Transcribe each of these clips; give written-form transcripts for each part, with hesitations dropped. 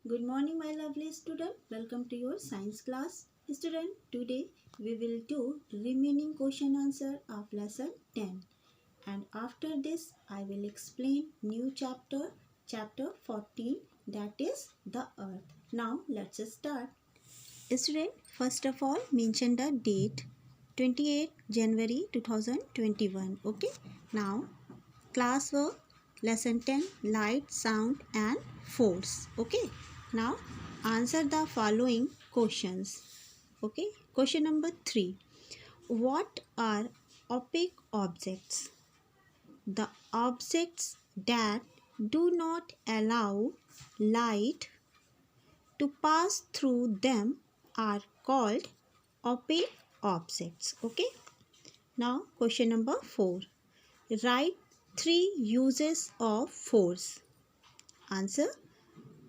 Good morning, my lovely student. Welcome to your science class. Student, today we will do remaining question answer of lesson 10. And after this, I will explain new chapter 14, that is the earth. Now, let's start. Student, first of all, mention the date 28 January 2021. Okay. Now, classwork lesson 10 light, sound and force. Okay, now answer the following questions. Okay, question number 3, what are opaque objects? The objects that do not allow light to pass through them are called opaque objects. Okay, now question number 4, write 3 uses of force. Answer.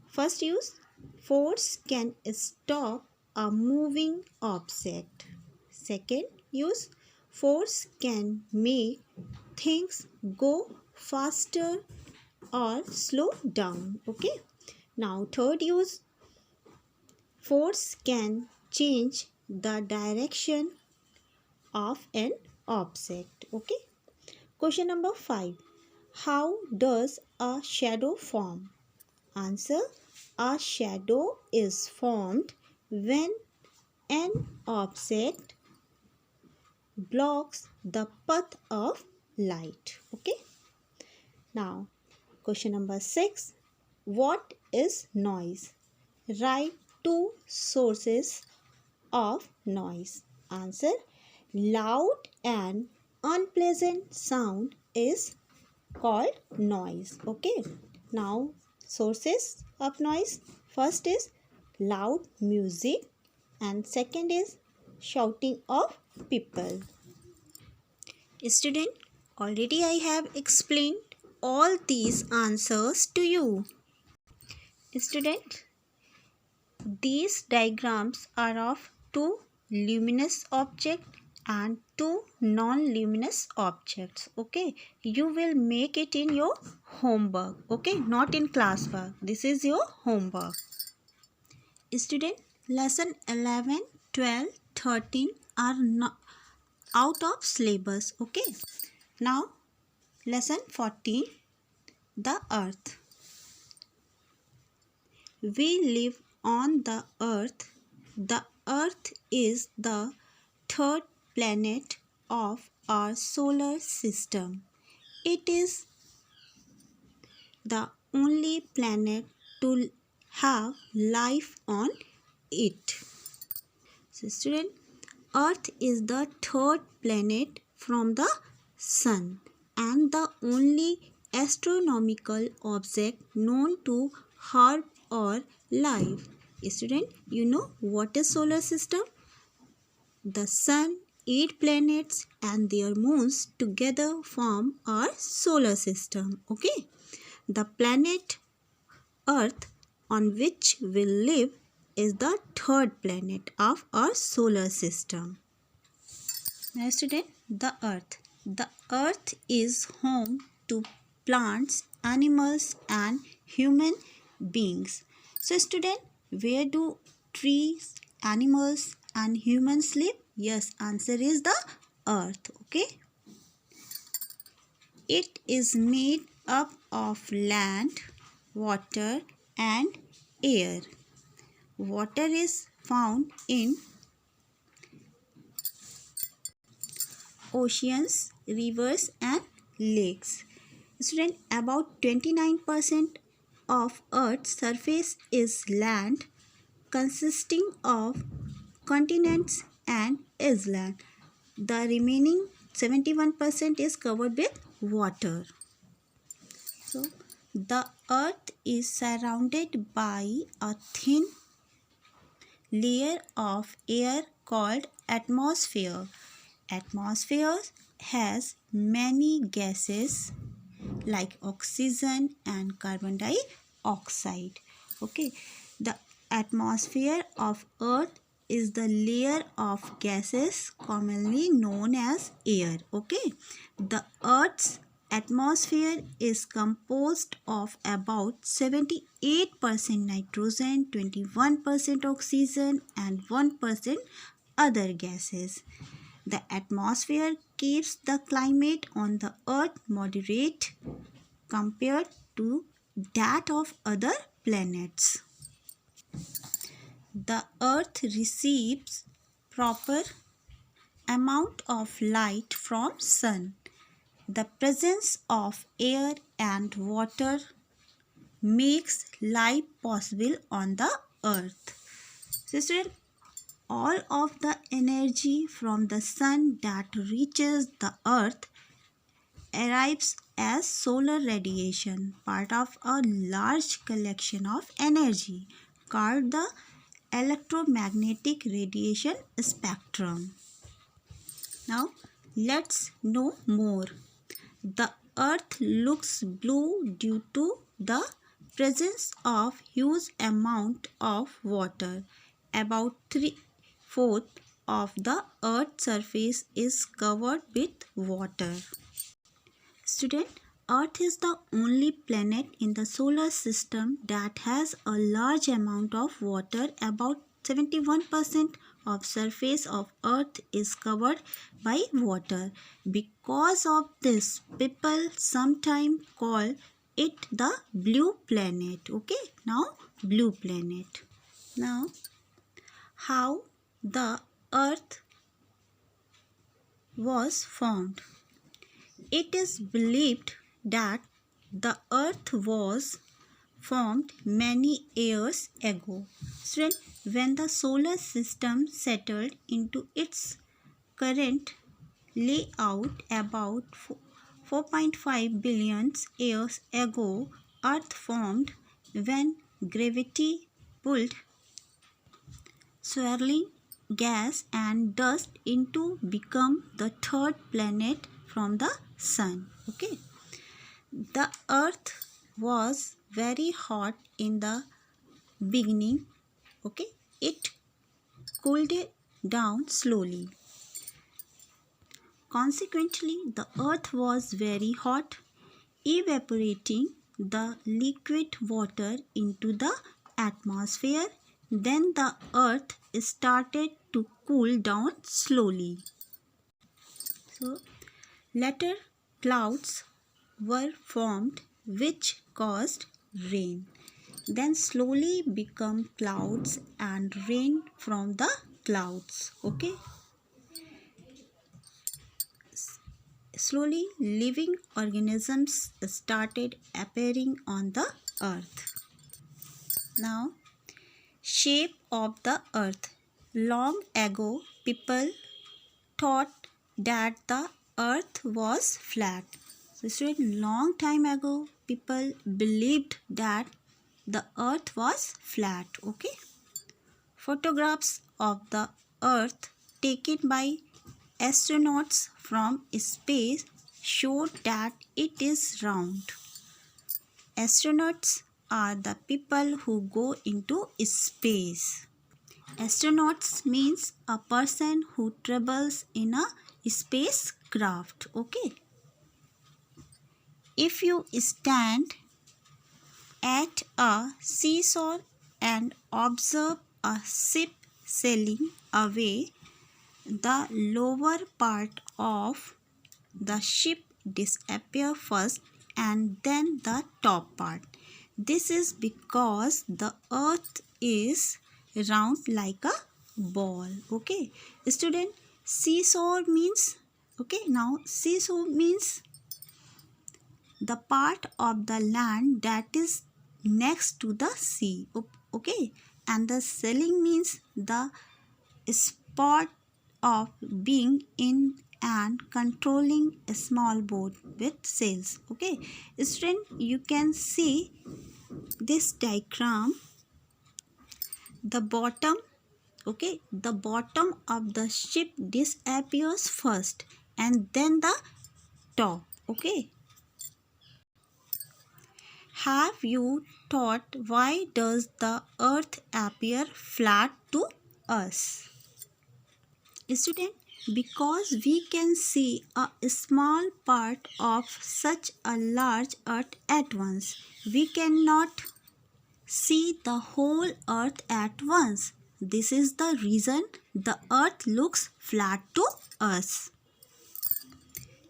First use, force can stop a moving object. Second use, force can make things go faster or slow down. Okay. Now third use, force can change the direction of an object. Okay. Question number 5. How does a shadow form? Answer. A shadow is formed when an object blocks the path of light. Okay. Now, question number 6. What is noise? Write 2 sources of noise. Answer. Loud and unpleasant sound is called noise. Okay. Now, sources of noise. First is loud music and second is shouting of people. Student, already I have explained all these answers to you. Student, these diagrams are of 2 luminous objects and 2 non-luminous objects. Okay, you will make it in your homework. Okay, not in classwork. This is your homework. Student, lesson 11, 12, 13 are not out of syllabus. Okay, now lesson 14, the earth. We live on the earth. The earth is the 3rd planet of our solar system. It is the only planet to have life on it. So student, earth is the 3rd planet from the sun and the only astronomical object known to have or life. Student, you know what is solar system? The sun, 8 planets and their moons together form our solar system. Okay. The planet Earth on which we live is the 3rd planet of our solar system. Now student, the earth. The earth is home to plants, animals and human beings. So student, where do trees, animals and humans live? Yes, answer is the earth. Okay. It is made up of land, water and air. Water is found in oceans, rivers and lakes. Student, about 29% of Earth's surface is land consisting of continents and islands. The remaining 71% is covered with water. So, the earth is surrounded by a thin layer of air called atmosphere. Atmosphere has many gases like oxygen and carbon dioxide. Okay, the atmosphere of earth is the layer of gases commonly known as air. Okay, the earth's atmosphere is composed of about 78% nitrogen, 21% oxygen, and 1% other gases. The atmosphere keeps the climate on the earth moderate compared to that of other planets. The earth receives proper amount of light from sun. The presence of air and water makes life possible on the earth. So students, all of the energy from the sun that reaches the earth arrives as solar radiation, part of a large collection of energy called the electromagnetic radiation spectrum. Now let's know more. The earth looks blue due to the presence of huge amount of water. About 3/4 of the earth's surface is covered with water. Student, Earth is the only planet in the solar system that has a large amount of water. About 71% of surface of Earth is covered by water. Because of this, people sometimes call it the blue planet. Okay, now blue planet. Now, how the Earth was formed. It is believed that the earth was formed many years ago. So when the solar system settled into its current layout about 4.5 billion years ago, earth formed when gravity pulled swirling gas and dust into become the third planet from the sun. Okay, the earth was very hot in the beginning. Okay, it cooled down slowly. Consequently, the earth was very hot, evaporating the liquid water into the atmosphere. Then the earth started to cool down slowly. So later clouds were formed which caused rain. Then slowly become clouds and rain from the clouds. Okay. Slowly living organisms started appearing on the earth. Now, shape of the earth. Long ago, people thought that the earth was flat. So a long time ago, people believed that the earth was flat. Okay. Photographs of the earth taken by astronauts from space showed that it is round. Astronauts are the people who go into space. Astronauts means a person who travels in a spacecraft. Okay. If you stand at a seashore and observe a ship sailing away, the lower part of the ship disappears first and then the top part. This is because the earth is round like a ball. Okay, student, seesaw means, okay, now seesaw means the part of the land that is next to the sea. Okay, and the sailing means the sport of being in and controlling a small boat with sails. Okay, student, you can see this diagram. The bottom, okay, the bottom of the ship disappears first and then the top. Okay, have you thought why does the earth appear flat to us? Student, Because we can see a small part of such a large earth at once. We cannot see the whole earth at once. This is the reason the earth looks flat to us.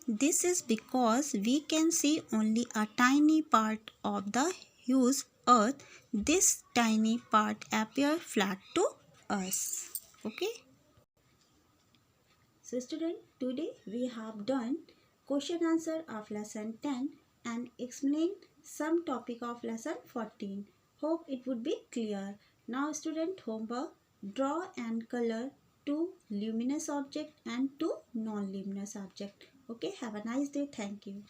This is because we can see only a tiny part of the huge earth. This tiny part appears flat to us. Okay. So student, today we have done question answer of lesson 10 and explained some topic of lesson 14. Hope it would be clear. Now student, homework, draw and color two luminous object and two non-luminous object. Okay, have a nice day. Thank you.